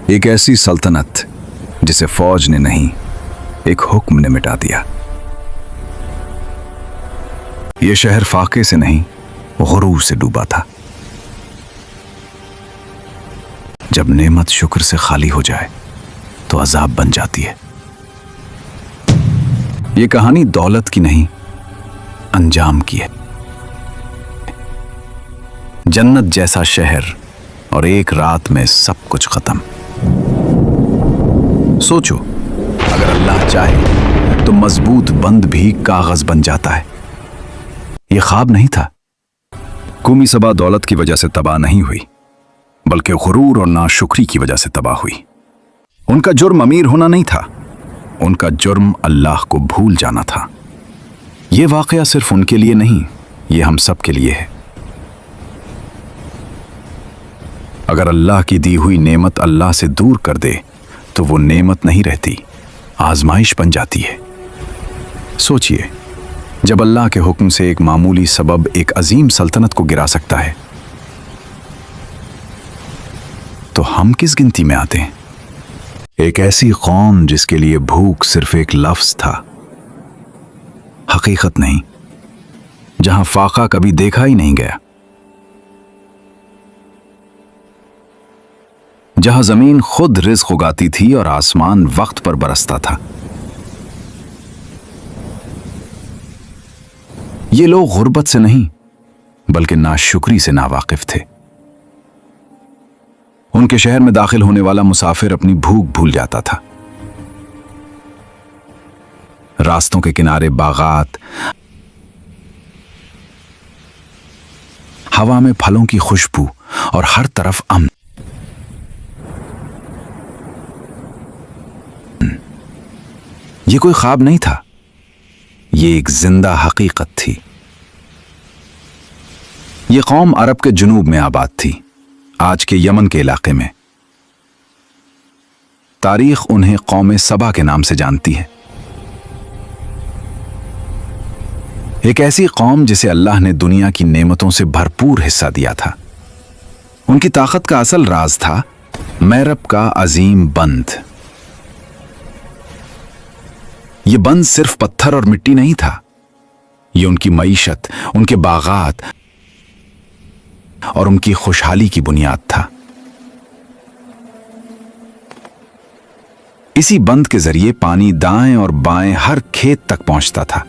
ایک ایسی سلطنت جسے فوج نے نہیں ایک حکم نے مٹا دیا۔ یہ شہر فاقے سے نہیں غرور سے ڈوبا تھا۔ جب نعمت شکر سے خالی ہو جائے تو عذاب بن جاتی ہے۔ یہ کہانی دولت کی نہیں انجام کی ہے۔ جنت جیسا شہر اور ایک رات میں سب کچھ ختم۔ سوچو، اگر اللہ چاہے تو مضبوط بند بھی کاغذ بن جاتا ہے۔ یہ خواب نہیں تھا۔ قومی صبا دولت کی وجہ سے تباہ نہیں ہوئی، بلکہ غرور اور ناشکری کی وجہ سے تباہ ہوئی۔ ان کا جرم امیر ہونا نہیں تھا، ان کا جرم اللہ کو بھول جانا تھا۔ یہ واقعہ صرف ان کے لیے نہیں، یہ ہم سب کے لیے ہے۔ اگر اللہ کی دی ہوئی نعمت اللہ سے دور کر دے تو وہ نعمت نہیں رہتی، آزمائش بن جاتی ہے۔ سوچئے، جب اللہ کے حکم سے ایک معمولی سبب ایک عظیم سلطنت کو گرا سکتا ہے تو ہم کس گنتی میں آتے ہیں؟ ایک ایسی قوم جس کے لیے بھوک صرف ایک لفظ تھا، حقیقت نہیں، جہاں فاقہ کبھی دیکھا ہی نہیں گیا، جہاں زمین خود رزق اگاتی تھی اور آسمان وقت پر برستا تھا۔ یہ لوگ غربت سے نہیں بلکہ ناشکری سے ناواقف تھے۔ ان کے شہر میں داخل ہونے والا مسافر اپنی بھوک بھول جاتا تھا۔ راستوں کے کنارے باغات، ہوا میں پھلوں کی خوشبو اور ہر طرف امن۔ یہ کوئی خواب نہیں تھا، یہ ایک زندہ حقیقت تھی۔ یہ قوم عرب کے جنوب میں آباد تھی، آج کے یمن کے علاقے میں۔ تاریخ انہیں قوم سبا کے نام سے جانتی ہے۔ ایک ایسی قوم جسے اللہ نے دنیا کی نعمتوں سے بھرپور حصہ دیا تھا۔ ان کی طاقت کا اصل راز تھا میرب کا عظیم بند۔ یہ بند صرف پتھر اور مٹی نہیں تھا، یہ ان کی معیشت، ان کے باغات اور ان کی خوشحالی کی بنیاد تھا۔ اسی بند کے ذریعے پانی دائیں اور بائیں ہر کھیت تک پہنچتا تھا۔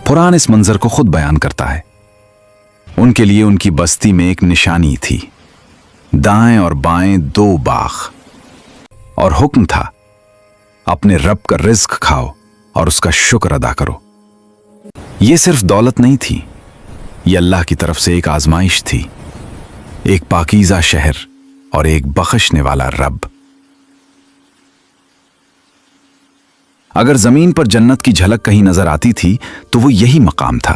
قرآن اس منظر کو خود بیان کرتا ہے۔ ان کے لیے ان کی بستی میں ایک نشانی تھی، دائیں اور بائیں 2 باغ، اور حکم تھا اپنے رب کا رزق کھاؤ اور اس کا شکر ادا کرو۔ یہ صرف دولت نہیں تھی، یہ اللہ کی طرف سے ایک آزمائش تھی، ایک پاکیزہ شہر اور ایک بخشنے والا رب۔ اگر زمین پر جنت کی جھلک کہیں نظر آتی تھی تو وہ یہی مقام تھا۔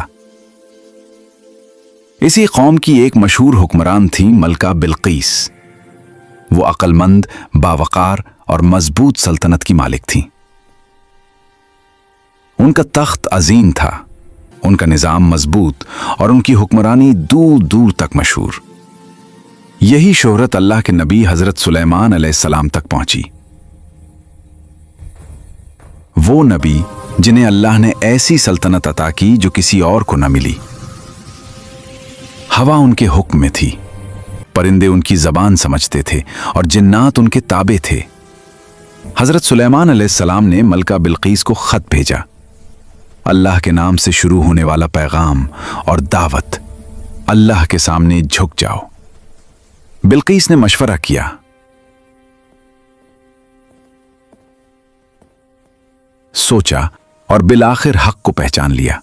اسی قوم کی ایک مشہور حکمران تھی ملکہ بلقیس۔ وہ عقل مند، باوقار اور مضبوط سلطنت کی مالک تھیں۔ ان کا تخت عظیم تھا، ان کا نظام مضبوط اور ان کی حکمرانی دور دور تک مشہور۔ یہی شہرت اللہ کے نبی حضرت سلیمان علیہ السلام تک پہنچی۔ وہ نبی جنہیں اللہ نے ایسی سلطنت عطا کی جو کسی اور کو نہ ملی۔ ہوا ان کے حکم میں تھی، پرندے ان کی زبان سمجھتے تھے اور جنات ان کے تابع تھے۔ حضرت سلیمان علیہ السلام نے ملکہ بلقیس کو خط بھیجا، اللہ کے نام سے شروع ہونے والا پیغام اور دعوت، اللہ کے سامنے جھک جاؤ۔ بلقیس نے مشورہ کیا، سوچا اور بالآخر حق کو پہچان لیا۔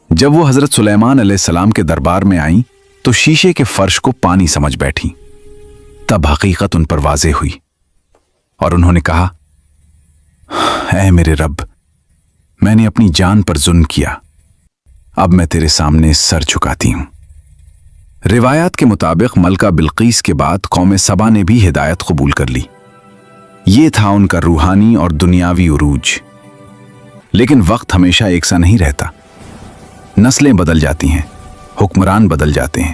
جب وہ حضرت سلیمان علیہ السلام کے دربار میں آئیں تو شیشے کے فرش کو پانی سمجھ بیٹھی۔ تب حقیقت ان پر واضح ہوئی اور انہوں نے کہا، اے میرے رب، میں نے اپنی جان پر ظلم کیا، اب میں تیرے سامنے سر جھکاتی ہوں۔ روایات کے مطابق ملکہ بلقیس کے بعد قوم سبا نے بھی ہدایت قبول کر لی۔ یہ تھا ان کا روحانی اور دنیاوی عروج۔ لیکن وقت ہمیشہ ایک سا نہیں رہتا، نسلیں بدل جاتی ہیں، حکمران بدل جاتے ہیں،